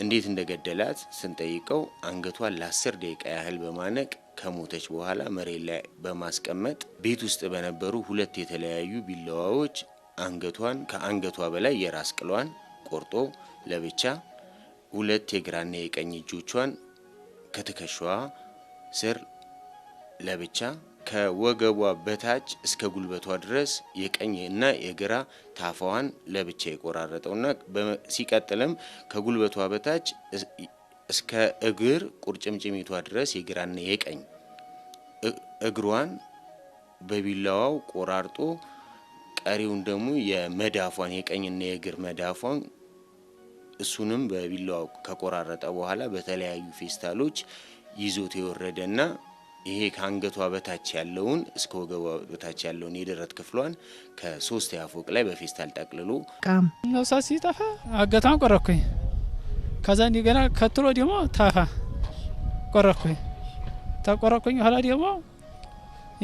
እንዴት እንደገደላት ስንጠይቀው አንገቷን ለ10 ደቂቃ ያህል በማነቅ ከሞተች በኋላ መሬት ላይ በማስቀመጥ ቤት ውስጥ በነበሩ 2 የተለያዩ ቢላዋዎች አንገቷን ከአንገቷ በላይ የራስ ቅሏን ቆርጦ ለብቻ 2 የግራና የቀኝ እጆቿን ከትከሻዋ ስር ለብቻ ከወገቧ በታች እስከ ጉልበቷ ድረስ የቀኝና የግራ ታፋዋን ለብቻ የቆራረጠውና ሲቀጥልም ከጉልበቷ በታች እስከ እግር ቁርጭምጭሚቷ ድረስ የግራና የቀኝ እግሯን በቢላዋው ቆራርጦ ቀሪውን ደግሞ የመዳፏን የቀኝና የእግር መዳፏን እሱንም በቢላዋው ከቆራረጠ በኋላ በተለያዩ ፌስታሎች ይዞት የወረደና ይሄ ከአንገቷ በታች ያለውን እስከ ወገቧ በታች ያለውን የደረት ክፍሏን ከ3 ፎቅ ላይ በፌስታል ጠቅልሎ ነፍሷ ሲጠፋ አገቷን ቆረኩኝ። ከዛ እንደገና ከትሎ ደግሞ ታፋ ቆረኩኝ። ተቆረኩኝ ኋላ ደግሞ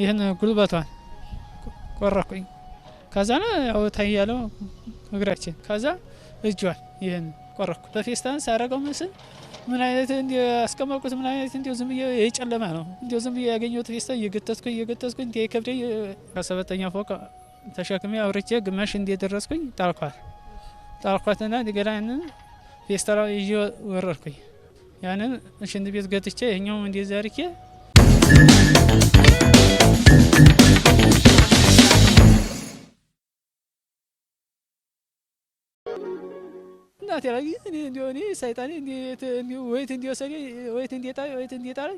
ይሄን ጉልበቷን ቆረኩኝ። ከዛ ነው ያው ታያለው እግራችን። ከዛ እጇን ይሄን ቆረኩ። በፌስታል ሳረገው ምስል ምን አይነት እንዲያስቀመጥኩት ምን አይነት እንዲው ዝም የጨለማ ነው እንዲው ዝም ያገኘሁት ፌስታል እየገተትኩኝ እንዴ ከብደኝ ከ7ኛ ፎቅ ተሸክሜ አውርቼ ግማሽ እንደደረስኩኝ ጣልኳትና እንደገና ያንን ፌስታል ይዤ ወረድኩኝ። ያንን ሽንት ቤት ገትቼ ይሄኛው እንደዛ አርኬ እናቴ ላይ እንዲሆነ ሰይጣን እንዲው ወይት እንዲወሰደ ወይት እንዲጣል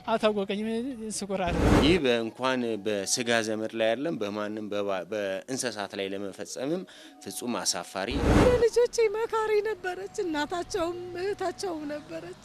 አታወቀኝም። ስቁራር ይህ በእንኳን በስጋ ዘመድ ላይ አይደለም በማንም በእንስሳት ላይ ለመፈጸምም ፍጹም አሳፋሪ። ልጆቼ መካሪ ነበረች፣ እናታቸውም እህታቸውም ነበረች።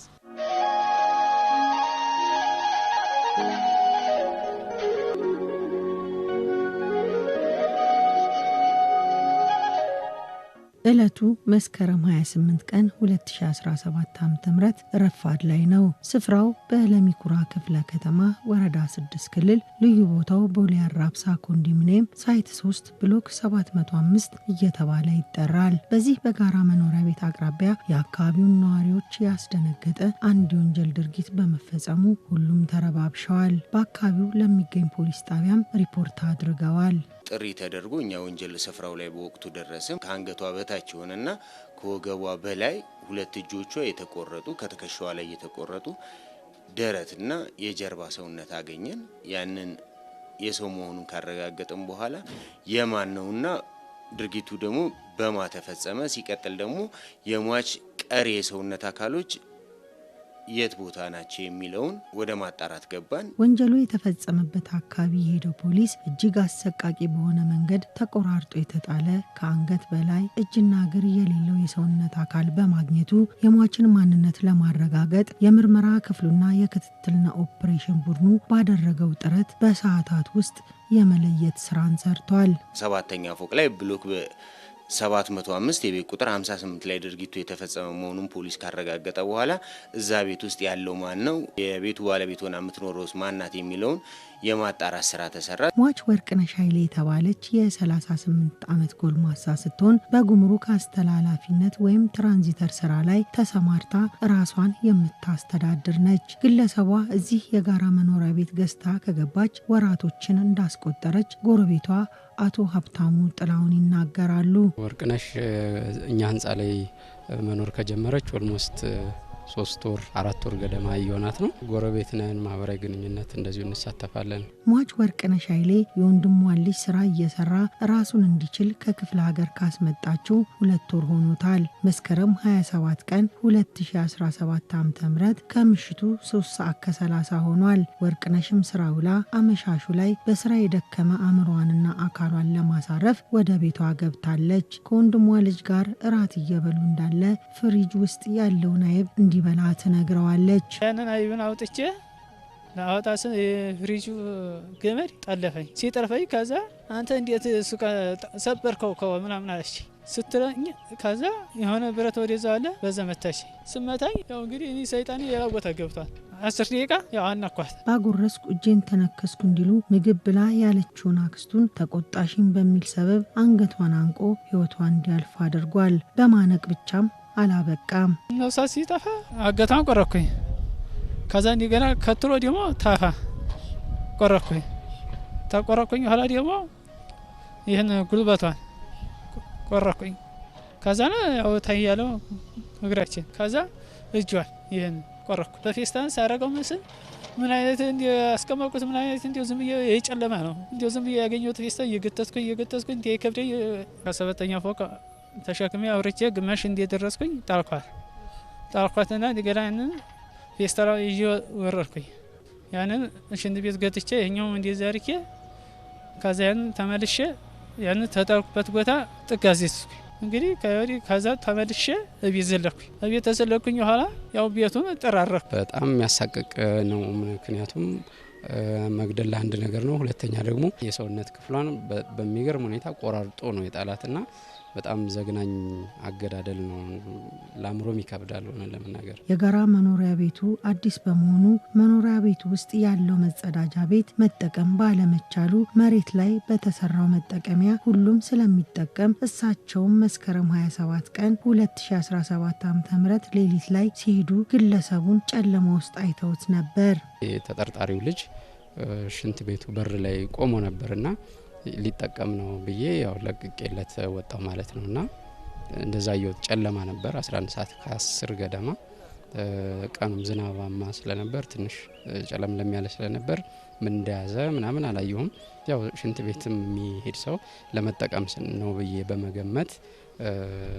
እለቱ መስከረም 28 ቀን 2017 ዓ.ም ረፋድ ላይ ነው። ስፍራው በለሚኩራ ክፍለ ከተማ ወረዳ 6 ክልል ልዩ ቦታው ቦሌ አራብሳ ኮንዶሚኒየም ሳይት 3 ብሎክ 705 እየተባለ ይጠራል። በዚህ በጋራ መኖሪያ ቤት አቅራቢያ የአካባቢውን ነዋሪዎች ያስደነገጠ አንድ የወንጀል ድርጊት በመፈጸሙ ሁሉም ተረባብሸዋል። በአካባቢው ለሚገኝ ፖሊስ ጣቢያም ሪፖርት አድርገዋል። ጥሪ ተደርጎ እኛ ወንጀል ስፍራው ላይ በወቅቱ ደረስን። ከአንገቷ በታች ሆነና ከወገቧ በላይ 2 እጆቿ የተቆረጡ ከትከሻዋ ላይ የተቆረጡ ደረትና የጀርባ ሰውነት አገኘን። ያንን የሰው መሆኑን ካረጋገጥን በኋላ የማን ነውና ድርጊቱ ደግሞ በማ ተፈጸመ፣ ሲቀጥል ደግሞ የሟች ቀሪ የሰውነት አካሎች የት ቦታ ናቸው የሚለውን ወደ ማጣራት ገባን። ወንጀሉ የተፈጸመበት አካባቢ የሄደው ፖሊስ እጅግ አሰቃቂ በሆነ መንገድ ተቆራርጦ የተጣለ ከአንገት በላይ እጅና እግር የሌለው የሰውነት አካል በማግኘቱ የሟችን ማንነት ለማረጋገጥ የምርመራ ክፍሉና የክትትልና ኦፕሬሽን ቡድኑ ባደረገው ጥረት በሰዓታት ውስጥ የመለየት ስራን ሰርቷል። 7ኛ ፎቅ ላይ ብሎክ 705 የቤት ቁጥር 58 ላይ ድርጊቱ የተፈጸመ መሆኑን ፖሊስ ካረጋገጠ በኋላ እዛ ቤት ውስጥ ያለው ማን ነው፣ የቤቱ ባለቤት ሆና የምትኖረውስ ማናት የሚለውን የማጣራት ስራ ተሰራ። ሟች ወርቅነሽ ኃይሌ የተባለች የ38 ዓመት ጎልማሳ ስትሆን በጉምሩክ አስተላላፊነት ወይም ትራንዚተር ስራ ላይ ተሰማርታ ራሷን የምታስተዳድር ነች። ግለሰቧ እዚህ የጋራ መኖሪያ ቤት ገዝታ ከገባች ወራቶችን እንዳስቆጠረች ጎረቤቷ አቶ ሀብታሙ ጥላውን ይናገራሉ። ወርቅነሽ እኛ ህንጻ ላይ መኖር ከጀመረች ኦልሞስት 3 ወር 4 ወር ገደማ ይሆናት ነው። ጎረቤት ነን፣ ማህበራዊ ግንኙነት እንደዚሁ እንሳተፋለን። ሟች ወርቅነሽ ኃይሌ የወንድሟን ልጅ ስራ እየሰራ ራሱን እንዲችል ከክፍለ ሀገር ካስመጣችው 2 ወር ሆኖታል። መስከረም 27 ቀን 2017 ዓ.ም ከምሽቱ 3:30 ሆኗል። ወርቅነሽም ስራ ውላ አመሻሹ ላይ በስራ የደከመ አእምሮዋንና አካሏን ለማሳረፍ ወደ ቤቷ ገብታለች። ከወንድሟ ልጅ ጋር እራት እየበሉ እንዳለ ፍሪጅ ውስጥ ያለውን አይብ እንዲበላ ትነግረዋለች። ያንን አይብን አውጥቼ ለአውጣስ ፍሪጁ ገመድ ጠለፈኝ። ሲጠልፈኝ ከዛ አንተ እንዴት ሱቃ ሰበርከው ምናምን አለች ስትለኝ ከዛ የሆነ ብረት ወደዛ አለ በዛ መታች። ስመታኝ ያው እንግዲህ እኔ ሰይጣኔ ሌላ ቦታ ገብቷል። 10 ደቂቃ ያው አናኳት። ባጎረስኩ እጄን ተነከስኩ እንዲሉ ምግብ ብላ ያለችውን አክስቱን ተቆጣሽን በሚል ሰበብ አንገቷን አንቆ ህይወቷን እንዲያልፍ አድርጓል። በማነቅ ብቻም አላበቃም። ነፍሳት ሲጠፋ አገታን ቆረኩኝ። ከዛ እንደገና ከትሎ ደግሞ ታፋ ቆረኩኝ። ተቆረኩኝ ኋላ ደግሞ ይህን ጉልበቷን ቆረኩኝ። ከዛ ነው ያው ታያለው እግራችን። ከዛ እጇን ይህን ቆረኩ። በፌስታን ሳረገው ምስል ምን አይነት እንደ አስቀመጥኩት ምን አይነት እንደ ዝም ብዬ የጨለማ ነው እንደ ዝም ብዬ ያገኘሁት ፌስታ እየገተትኩኝ እንደ ከብደኝ ከሰባተኛ ፎቅ ተሸክሜ አውርቼ ግማሽ እንደደረስኩኝ ጣልኳትና እንደገና ያንን ፌስታራ ይዤ ወረድኩኝ። ያንን ሽንት ቤት ገትቼ ይሄኛው እንደዛ አርኬ ከዛ ያንን ተመልሼ ያንን ተጣልኩበት ቦታ ጥጋዜስኩኝ። እንግዲህ ከዛ ተመልሼ እቤት ዘለኩኝ። እቤት ተዘለኩኝ ኋላ ያው ቤቱን ጠራረኩ። በጣም የሚያሳቅቅ ነው። ምክንያቱም መግደል አንድ ነገር ነው። ሁለተኛ ደግሞ የሰውነት ክፍሏን በሚገርም ሁኔታ ቆራርጦ ነው የጣላትና በጣም ዘግናኝ አገዳደል ነው። ለአእምሮም ይከብዳል ሆነ ለመናገር። የጋራ መኖሪያ ቤቱ አዲስ በመሆኑ መኖሪያ ቤቱ ውስጥ ያለው መጸዳጃ ቤት መጠቀም ባለመቻሉ መሬት ላይ በተሰራው መጠቀሚያ ሁሉም ስለሚጠቀም እሳቸውም መስከረም 27 ቀን 2017 ዓ.ም ሌሊት ላይ ሲሄዱ ግለሰቡን ጨለማ ውስጥ አይተውት ነበር። የተጠርጣሪው ልጅ ሽንት ቤቱ በር ላይ ቆሞ ነበርና ሊጠቀም ነው ብዬ ያው ለቅቄለት ወጣው ማለት ነውና እንደዛ ይወጥ ጨለማ ነበር 11 ሰዓት ከ10 ገደማ ቀኑም ዝናባማ ስለነበር ትንሽ ጨለምለም ያለ ስለነበር ምን እንደያዘ ምናምን አላየሁም። ያው ሽንት ቤትም የሚሄድ ሰው ለመጠቀም ነው ብዬ በመገመት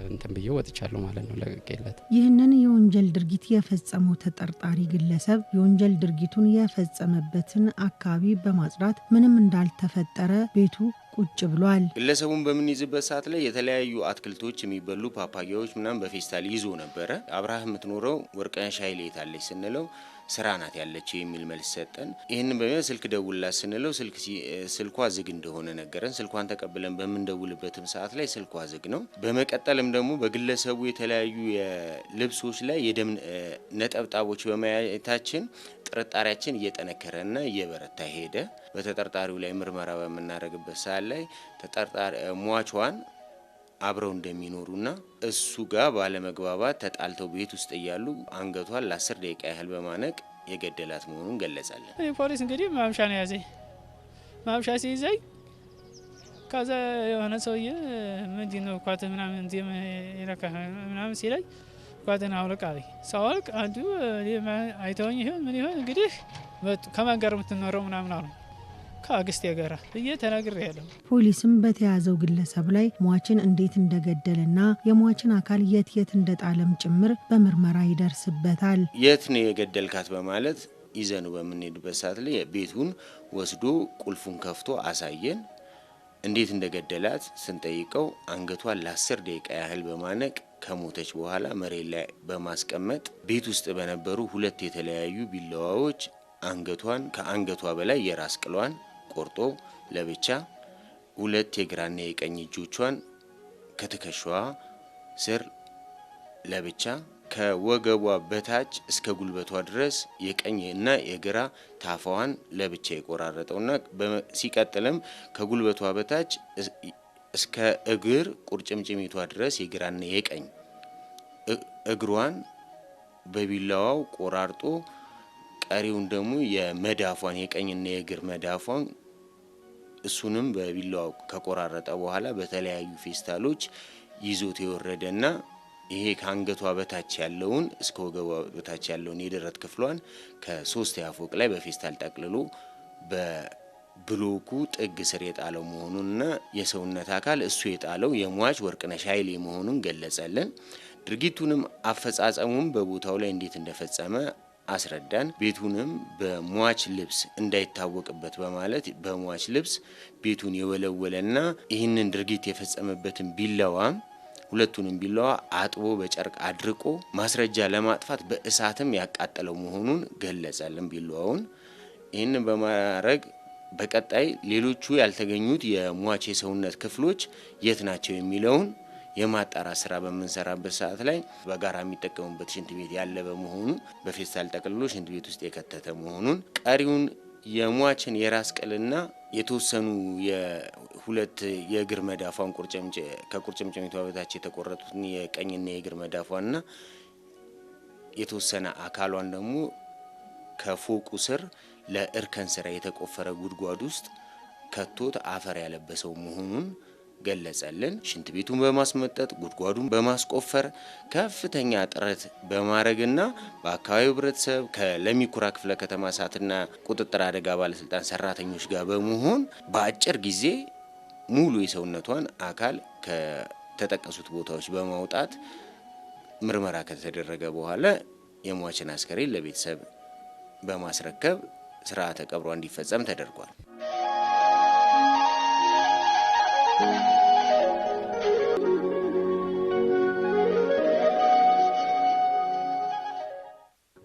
እንትን ብዬ ወጥቻለሁ ማለት ነው ለቅቄለት። ይህንን የወንጀል ድርጊት የፈጸመው ተጠርጣሪ ግለሰብ የወንጀል ድርጊቱን የፈጸመበትን አካባቢ በማጽዳት ምንም እንዳልተፈጠረ ቤቱ ቁጭ ብሏል። ግለሰቡን በምንይዝበት ሰዓት ላይ የተለያዩ አትክልቶች የሚበሉ ፓፓያዎች ምናምን በፌስታል ይዞ ነበረ። አብርሃም የምትኖረው ወርቅነሽ ኃይሌ ታለች ስንለው ስራ ናት ያለችው የሚል መልስ ሰጠን። ይህንን በሚል ስልክ ደውላት ስንለው ስልኳ ዝግ እንደሆነ ነገረን። ስልኳን ተቀብለን በምንደውልበትም ሰዓት ላይ ስልኳ ዝግ ነው። በመቀጠልም ደግሞ በግለሰቡ የተለያዩ የልብሶች ላይ የደም ነጠብጣቦች በማየታችን ጥርጣሬያችን እየጠነከረና እየበረታ ሄደ። በተጠርጣሪው ላይ ምርመራ በምናደርግበት ሰዓት ላይ ሟቿን አብረው እንደሚኖሩና እሱ ጋር ባለመግባባት ተጣልተው ቤት ውስጥ እያሉ አንገቷን ለ10 ደቂቃ ያህል በማነቅ የገደላት መሆኑን ገለጻለን። ፖሊስ እንግዲህ ማምሻ ነው ያዘኝ። ማምሻ ሲይዘኝ ከዛ የሆነ ሰውዬ ምንድነው ኳት ምናምን እንዲም ይረካ ምናምን ሲለኝ ኳትን አውልቅ አለኝ። ሳውልቅ አንዱ አይተውኝ ይሁን ምን ይሁን እንግዲህ ከማን ጋር የምትኖረው ምናምን አሉ። ከአግስቴ ጋር ተናግሬ ያለው። ፖሊስም በተያዘው ግለሰብ ላይ ሟችን እንዴት እንደገደለና የሟችን አካል የት እንደጣለም ጭምር በምርመራ ይደርስበታል። የት ነው የገደልካት በማለት ይዘኑ በምንሄድበት ሰዓት ላይ ቤቱን ወስዶ ቁልፉን ከፍቶ አሳየን። እንዴት እንደገደላት ስንጠይቀው አንገቷን ለ10 ደቂቃ ያህል በማነቅ ከሞተች በኋላ መሬት ላይ በማስቀመጥ ቤት ውስጥ በነበሩ 2 የተለያዩ ቢላዋዎች አንገቷን ከአንገቷ በላይ የራስ ቅሏን ቆርጦ ለብቻ 2 የግራና የቀኝ እጆቿን ከትከሻዋ ስር ለብቻ ከወገቧ በታች እስከ ጉልበቷ ድረስ የቀኝና የግራ ታፋዋን ለብቻ የቆራረጠውና ሲቀጥልም ከጉልበቷ በታች እስከ እግር ቁርጭምጭሚቷ ድረስ የግራና የቀኝ እግሯን በቢላዋው ቆራርጦ ቀሪውን ደግሞ የመዳፏን የቀኝና የእግር መዳፏን እሱንም በቢላዋው ከቆራረጠ በኋላ በተለያዩ ፌስታሎች ይዞት የወረደና ይሄ ከአንገቷ በታች ያለውን እስከ ወገቧ በታች ያለውን የደረት ክፍሏን ከ3ኛ ፎቅ ላይ በፌስታል ጠቅልሎ በብሎኩ ጥግ ስር የጣለው መሆኑንና የሰውነት አካል እሱ የጣለው የሟች ወርቅነሽ ኃይሌ መሆኑን ገለጸልን። ድርጊቱንም አፈጻጸሙም በቦታው ላይ እንዴት እንደፈጸመ አስረዳን። ቤቱንም በሟች ልብስ እንዳይታወቅበት በማለት በሟች ልብስ ቤቱን የወለወለና ይህንን ድርጊት የፈጸመበትን ቢላዋ ሁለቱንም ቢላዋ አጥቦ በጨርቅ አድርቆ ማስረጃ ለማጥፋት በእሳትም ያቃጠለው መሆኑን ገለጸልን ቢላዋውን። ይህንን በማድረግ በቀጣይ ሌሎቹ ያልተገኙት የሟች የሰውነት ክፍሎች የት ናቸው የሚለውን የማጣራት ስራ በምንሰራበት ሰዓት ላይ በጋራ የሚጠቀሙበት ሽንት ቤት ያለ በመሆኑ በፌስታል ጠቅልሎ ሽንት ቤት ውስጥ የከተተ መሆኑን ቀሪውን የሟችን የራስ ቅልና የተወሰኑ የሁለት የእግር መዳፏን ከቁርጭምጭሚቷ በታች የተቆረጡትን የቀኝና የእግር መዳፏንና የተወሰነ አካሏን ደግሞ ከፎቁ ስር ለእርከን ስራ የተቆፈረ ጉድጓድ ውስጥ ከቶት አፈር ያለበሰው መሆኑን ገለጸልን። ሽንት ቤቱን በማስመጠጥ ጉድጓዱን በማስቆፈር ከፍተኛ ጥረት በማድረግና በአካባቢው ህብረተሰብ ከለሚ ኩራ ክፍለ ከተማ እሳትና ቁጥጥር አደጋ ባለስልጣን ሰራተኞች ጋር በመሆን በአጭር ጊዜ ሙሉ የሰውነቷን አካል ከተጠቀሱት ቦታዎች በማውጣት ምርመራ ከተደረገ በኋላ የሟችን አስከሬን ለቤተሰብ በማስረከብ ስርዓተ ቀብሯ እንዲፈጸም ተደርጓል።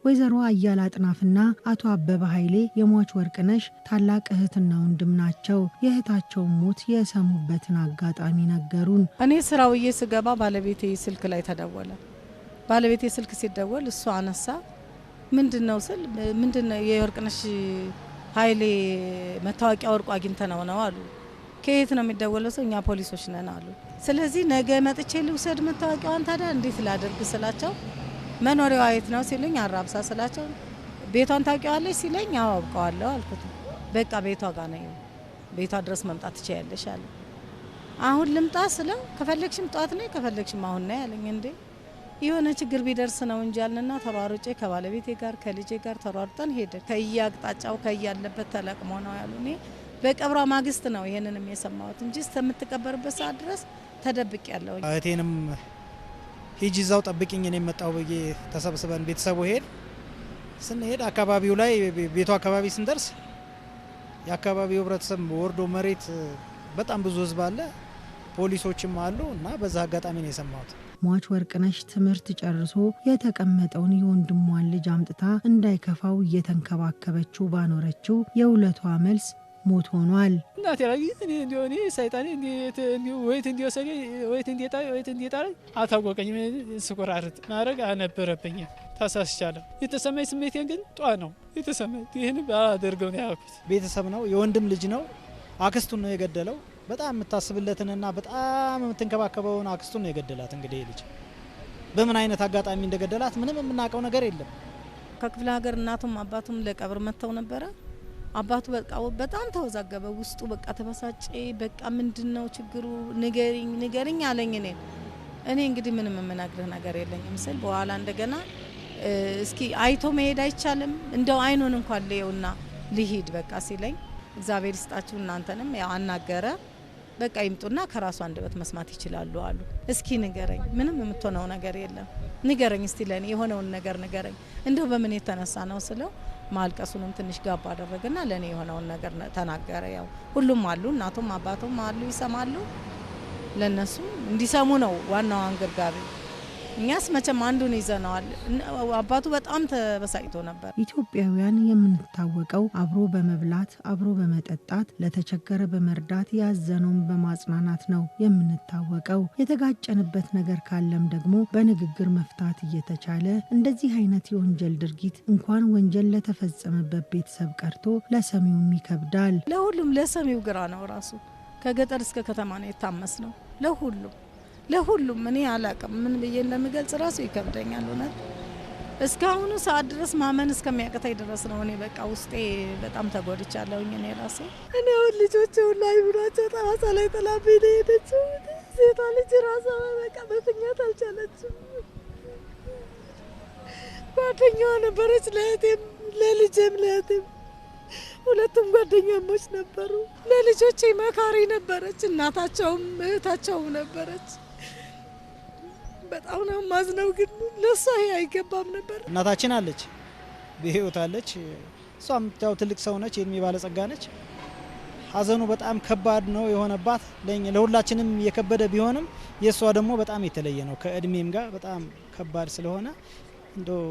ወይዘሮ አያላ አጥናፍና አቶ አበበ ኃይሌ የሟች ወርቅነሽ ታላቅ እህትና ወንድም ናቸው። የእህታቸውን ሞት የሰሙበትን አጋጣሚ ነገሩን። እኔ ስራውዬ ስገባ ባለቤቴ ስልክ ላይ ተደወለ። ባለቤቴ ስልክ ሲደወል እሱ አነሳ። ምንድነው ስል ምንድነው የወርቅነሽ ኃይሌ መታወቂያ ወርቁ አግኝተነው ነው አሉ። ከየት ነው የሚደወለው? ሰው እኛ ፖሊሶች ነን አሉ። ስለዚህ ነገ መጥቼ ልውሰድ መታወቂያዋን ታዲያ እንዴት ላደርግ ስላቸው መኖሪያዋ የት ነው ሲሉኝ አራብሳ ስላቸው ቤቷን ታውቂዋለሽ ሲለኝ አዎ አውቀዋለሁ አልኩት። በቃ ቤቷ ጋር ነው ቤቷ ድረስ መምጣት ትችያለሽ አለ። አሁን ልምጣ ስለው ከፈለግሽም ጧት ነይ ከፈለግሽም አሁን ነይ አለኝ። እንዴ የሆነ ችግር ቢደርስ ነው እንጂ አልንና ተሯሩጬ ከባለቤቴ ጋር ከልጄ ጋር ተሯርጠን ሄደ። ከያቅጣጫው ከያለበት ተለቅሞ ነው ያሉኝ። በቀብሯ ማግስት ነው ይሄንንም የሰማሁት እንጂ እስከምትቀበርበት ሰዓት ድረስ ተደብቅ ያለው። እህቴንም ሂጂ እዛው ጠብቂኝ እኔ መጣሁ ብዬ ተሰብስበን ቤተሰቡ ስንሄድ አካባቢው ላይ ቤቱ አካባቢ ስንደርስ የአካባቢው ህብረተሰብ ወርዶ መሬት በጣም ብዙ ህዝብ አለ፣ ፖሊሶችም አሉ እና በዛ አጋጣሚ ነው የሰማሁት። ሟች ወርቅነሽ ትምህርት ጨርሶ የተቀመጠውን የወንድሟን ልጅ አምጥታ እንዳይከፋው እየተንከባከበችው ባኖረችው የውለቷ መልስ ሞት ሆኗል። እናቴ ላይ እኔ ሰይጣኔ ወይት እንዲወሰደ ወይት እንዲጣል አታወቀኝም። ስቆራርጥ ማድረግ አልነበረብኝም። ተሳስቻለሁ። የተሰማኝ ስሜቴን ግን ጧ ነው የተሰማኝ። ይህን ባደርገው ነው ያልኩት። ቤተሰብ ነው፣ የወንድም ልጅ ነው። አክስቱን ነው የገደለው። በጣም የምታስብለትንና በጣም የምትንከባከበውን አክስቱን ነው የገደላት። እንግዲህ ልጅ በምን አይነት አጋጣሚ እንደገደላት ምንም የምናውቀው ነገር የለም። ከክፍለ ሀገር እናቱም አባቱም ለቀብር መጥተው ነበረ። አባቱ በጣም ተወዛገበ። ውስጡ በቃ ተበሳጨ። በቃ ምንድነው ችግሩ ንገሪኝ አለኝ። እኔ እንግዲህ ምንም የምነግርህ ነገር የለኝም ስል በኋላ እንደገና እስኪ አይቶ መሄድ አይቻልም እንደው አይኑን እንኳን ለየውና ልሂድ በቃ ሲለኝ እግዚአብሔር ይስጣችሁ እናንተንም ያው አናገረ። በቃ ይምጡና ከራሱ አንደበት መስማት ይችላሉ አሉ። እስኪ ንገረኝ፣ ምንም የምትሆነው ነገር የለም ንገረኝ፣ እስቲ ለኔ የሆነውን ነገር ንገረኝ፣ እንደው በምን የተነሳ ነው ስለው ማልቀሱንም ትንሽ ጋብ አደረገና ለኔ የሆነውን ነገር ተናገረ። ያው ሁሉም አሉ፣ እናቱም አባቱም አሉ፣ ይሰማሉ። ለነሱ እንዲሰሙ ነው ዋናው አንገብጋቢ። እኛስ መቼም አንዱን ይዘናል። አባቱ በጣም ተበሳጭቶ ነበር። ኢትዮጵያውያን የምንታወቀው አብሮ በመብላት አብሮ በመጠጣት ለተቸገረ በመርዳት ያዘነውን በማጽናናት ነው የምንታወቀው። የተጋጨንበት ነገር ካለም ደግሞ በንግግር መፍታት እየተቻለ እንደዚህ አይነት የወንጀል ድርጊት እንኳን ወንጀል ለተፈጸመበት ቤተሰብ ቀርቶ ለሰሚውም ይከብዳል። ለሁሉም ለሰሚው ግራ ነው። ራሱ ከገጠር እስከ ከተማ ነው የታመስ ነው። ለሁሉም እኔ አላቅም ምን ብዬ እንደምገልጽ ራሱ ይከብደኛል። እውነት እስካሁኑ ሰዓት ድረስ ማመን እስከሚያቅተኝ ድረስ ነው። እኔ በቃ ውስጤ በጣም ተጎድቻለሁኝ። እኔ ራሴ አሁን ልጆቼ ላይ ብሏቸው ጠባሳ ላይ ጥላብኝ ነው የሄደችው። ሴቷ ልጅ ራሷ በቃ መተኛት አልቻለችም። ጓደኛዋ ነበረች ለእህቴም ለልጄም ለእህቴም ሁለቱም ጓደኛሞች ነበሩ። ለልጆቼ መካሪ ነበረች። እናታቸውም እህታቸውም ነበረች። በጣም ነው ማዝነው። ግን ለሷ አይገባም ነበር። እናታችን አለች፣ በህይወት አለች። እሷም ታው ትልቅ ሰው ነች፣ የእድሜ ባለጸጋ ነች። ሀዘኑ በጣም ከባድ ነው የሆነባት። ለሁላችንም የከበደ ቢሆንም የሷ ደግሞ በጣም የተለየ ነው። ከእድሜም ጋር በጣም ከባድ ስለሆነ እንደው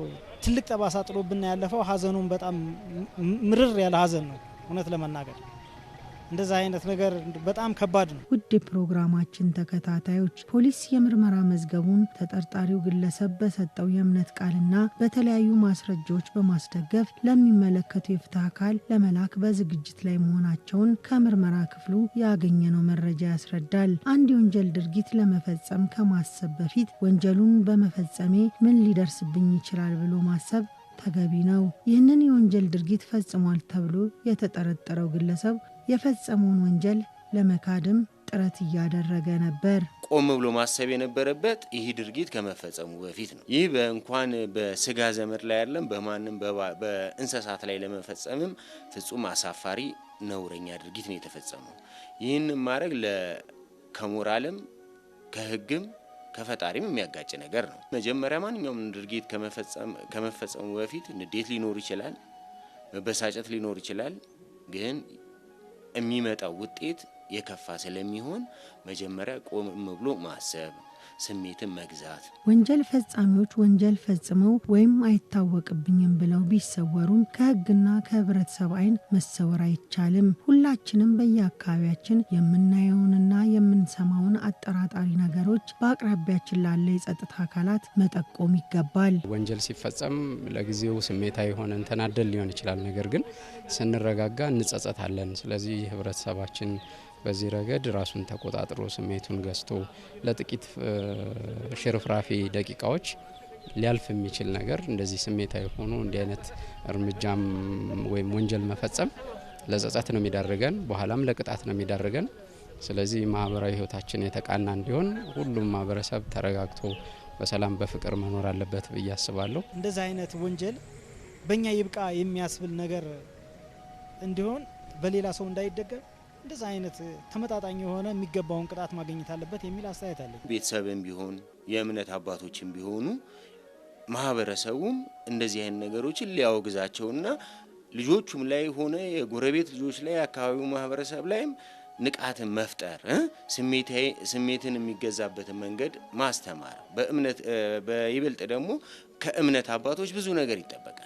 ትልቅ ጠባሳ ጥሎብና ያለፈው ሀዘኑን በጣም ምርር ያለ ሀዘን ነው እውነት ለመናገር። እንደዛ አይነት ነገር በጣም ከባድ ነው። ውድ ፕሮግራማችን ተከታታዮች ፖሊስ የምርመራ መዝገቡን ተጠርጣሪው ግለሰብ በሰጠው የእምነት ቃልና በተለያዩ ማስረጃዎች በማስደገፍ ለሚመለከቱ የፍትህ አካል ለመላክ በዝግጅት ላይ መሆናቸውን ከምርመራ ክፍሉ ያገኘነው መረጃ ያስረዳል። አንድ የወንጀል ድርጊት ለመፈጸም ከማሰብ በፊት ወንጀሉን በመፈጸሜ ምን ሊደርስብኝ ይችላል ብሎ ማሰብ ተገቢ ነው። ይህንን የወንጀል ድርጊት ፈጽሟል ተብሎ የተጠረጠረው ግለሰብ የፈጸመውን ወንጀል ለመካድም ጥረት እያደረገ ነበር። ቆም ብሎ ማሰብ የነበረበት ይህ ድርጊት ከመፈጸሙ በፊት ነው። ይህ በእንኳን በስጋ ዘመድ ላይ ያለም በማንም በእንስሳት ላይ ለመፈጸምም ፍጹም አሳፋሪ ነውረኛ ድርጊት ነው የተፈጸመው። ይህን ማድረግ ከሞራልም ከህግም ከፈጣሪም የሚያጋጭ ነገር ነው። መጀመሪያ ማንኛውም ድርጊት ከመፈጸሙ በፊት ንዴት ሊኖር ይችላል፣ መበሳጨት ሊኖር ይችላል። ግን የሚመጣው ውጤት የከፋ ስለሚሆን መጀመሪያ ቆም ብሎ ማሰብ፣ ስሜትን መግዛት። ወንጀል ፈጻሚዎች ወንጀል ፈጽመው ወይም አይታወቅብኝም ብለው ቢሰወሩም ከህግና ከህብረተሰብ አይን መሰወር አይቻልም። ሁላችንም በየአካባቢያችን የምናየውንና የምንሰማውን አጠራጣሪ ነገሮች በአቅራቢያችን ላለ የጸጥታ አካላት መጠቆም ይገባል። ወንጀል ሲፈጸም ለጊዜው ስሜታዊ ሆነን ተናደን ሊሆን ይችላል። ነገር ግን ስንረጋጋ እንጸጸታለን። ስለዚህ ህብረተሰባችን በዚህ ረገድ ራሱን ተቆጣጥሮ ስሜቱን ገዝቶ ለጥቂት ሽርፍራፊ ደቂቃዎች ሊያልፍ የሚችል ነገር እንደዚህ ስሜታዊ ሆኖ እንዲህ አይነት እርምጃም ወይም ወንጀል መፈጸም ለጸጸት ነው የሚዳርገን፣ በኋላም ለቅጣት ነው የሚዳርገን። ስለዚህ ማህበራዊ ህይወታችን የተቃና እንዲሆን ሁሉም ማህበረሰብ ተረጋግቶ በሰላም በፍቅር መኖር አለበት ብዬ አስባለሁ። እንደዚህ አይነት ወንጀል በእኛ ይብቃ የሚያስብል ነገር እንዲሆን በሌላ ሰው እንዳይደገም እንደዚህ አይነት ተመጣጣኝ የሆነ የሚገባውን ቅጣት ማግኘት አለበት የሚል አስተያየት አለ። ቤተሰብም ቢሆን የእምነት አባቶችም ቢሆኑ ማህበረሰቡም እንደዚህ አይነት ነገሮችን ሊያወግዛቸውና ልጆቹም ላይ ሆነ የጎረቤት ልጆች ላይ አካባቢው ማህበረሰብ ላይም ንቃትን መፍጠር፣ ስሜትን የሚገዛበትን መንገድ ማስተማር፣ በይበልጥ ደግሞ ከእምነት አባቶች ብዙ ነገር ይጠበቃል።